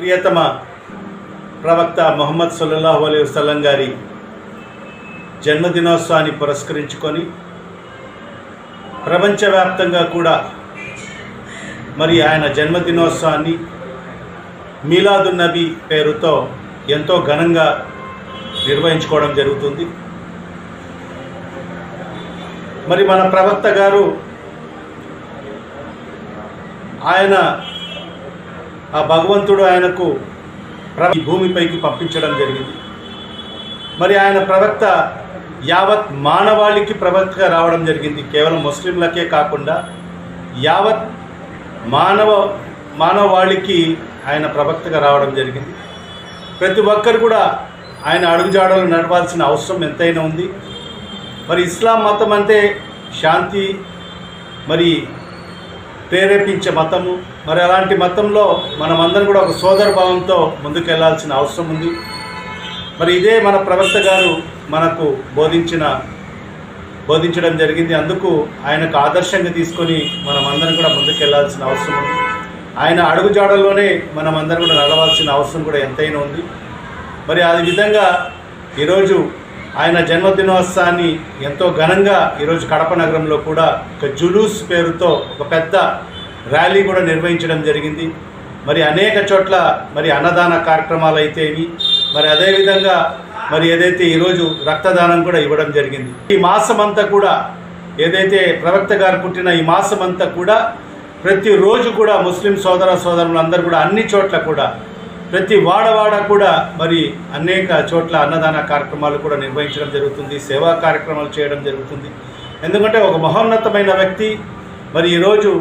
ప్రియతమ ప్రవక్త ముహమ్మద్ సల్లల్లాహు అలైహి వసల్లం గారి జన్మదినోత్సవాన్ని పురస్కరించుకొని ప్రపంచవ్యాప్తంగా కూడా మరి ఆయన జన్మదినోత్సవాన్ని మీలాదున్ నబీ పేరుతో ఎంతో ఘనంగా నిర్వహించుకోవడం జరుగుతుంది. మరి మన ప్రవక్త గారు ఆయన ఆ భగవంతుడు ఆయనకు ఈ భూమిపైకి పంపించడం జరిగింది. మరి ఆయన ప్రవక్త యావత్ మానవాళికి ప్రవక్తగా రావడం జరిగింది. కేవలం ముస్లింలకే కాకుండా యావత్ మానవాళికి ఆయన ప్రవక్తగా రావడం జరిగింది. ప్రతి ఒక్కరు కూడా ఆయన అడుగుజాడలు నడవాల్సిన అవసరం ఎంతైనా ఉంది. మరి ఇస్లాం మతం అంటే శాంతి మరి ప్రేరేపించే మతము. మరి అలాంటి మతంలో మనమందరం కూడా ఒక సోదర భావంతో ముందుకెళ్లాల్సిన అవసరం ఉంది. మరి ఇదే మన ప్రవక్త గారు మనకు బోధించడం జరిగింది. అందుకు ఆయనకు ఆదర్శంగా తీసుకొని మనమందరం కూడా ముందుకెళ్లాల్సిన అవసరం ఉంది. ఆయన అడుగుజాడల్లోనే మనమందరం కూడా నడవాల్సిన అవసరం కూడా ఎంతైనా ఉంది. మరి ఆ విధంగా ఈరోజు ఆయన జన్మదినోత్సవాన్ని ఎంతో ఘనంగా ఈరోజు కడప నగరంలో కూడా ఒక జులూస్ పేరుతో ఒక పెద్ద ర్యాలీ కూడా నిర్వహించడం జరిగింది. మరి అనేక చోట్ల మరి అన్నదాన కార్యక్రమాలు అయితేవి, మరి అదేవిధంగా మరి ఏదైతే ఈరోజు రక్తదానం కూడా ఇవ్వడం జరిగింది. ఈ మాసమంతా కూడా ఏదైతే ప్రవక్త గారు పుట్టిన ఈ మాసమంతా కూడా ప్రతిరోజు కూడా ముస్లిం సోదరులందరూ కూడా అన్ని చోట్ల కూడా ప్రతి వాడవాడ కూడా మరి అనేక చోట్ల అన్నదాన కార్యక్రమాలు కూడా నిర్వహించడం జరుగుతుంది. సేవా కార్యక్రమాలు చేయడం జరుగుతుంది. ఎందుకంటే ఒక మహోన్నతమైన వ్యక్తి మరి ఈరోజు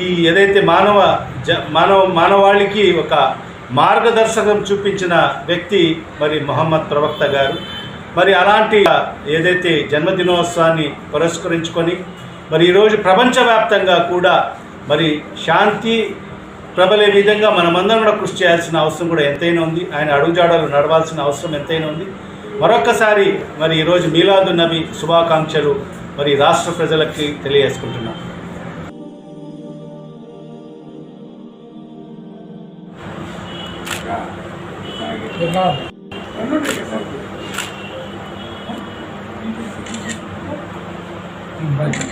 ఈ ఏదైతే మానవాళికి ఒక మార్గదర్శకం చూపించిన వ్యక్తి మరి ముహమ్మద్ ప్రవక్త గారు. మరి అలాంటి ఏదైతే జన్మదినోత్సవాన్ని పురస్కరించుకొని మరి ఈరోజు ప్రపంచవ్యాప్తంగా కూడా మరి శాంతి ప్రబలే విధంగా మనమందరం కూడా కృషి చేయాల్సిన అవసరం కూడా ఎంతైనా ఉంది. ఆయన అడుగుజాడలు నడవాల్సిన అవసరం ఎంతైనా ఉంది. మరొక్కసారి మరి ఈరోజు మీలాదున్ నబీ శుభాకాంక్షలు మరి రాష్ట్ర ప్రజలకి తెలియజేసుకుంటున్నాం. Bye.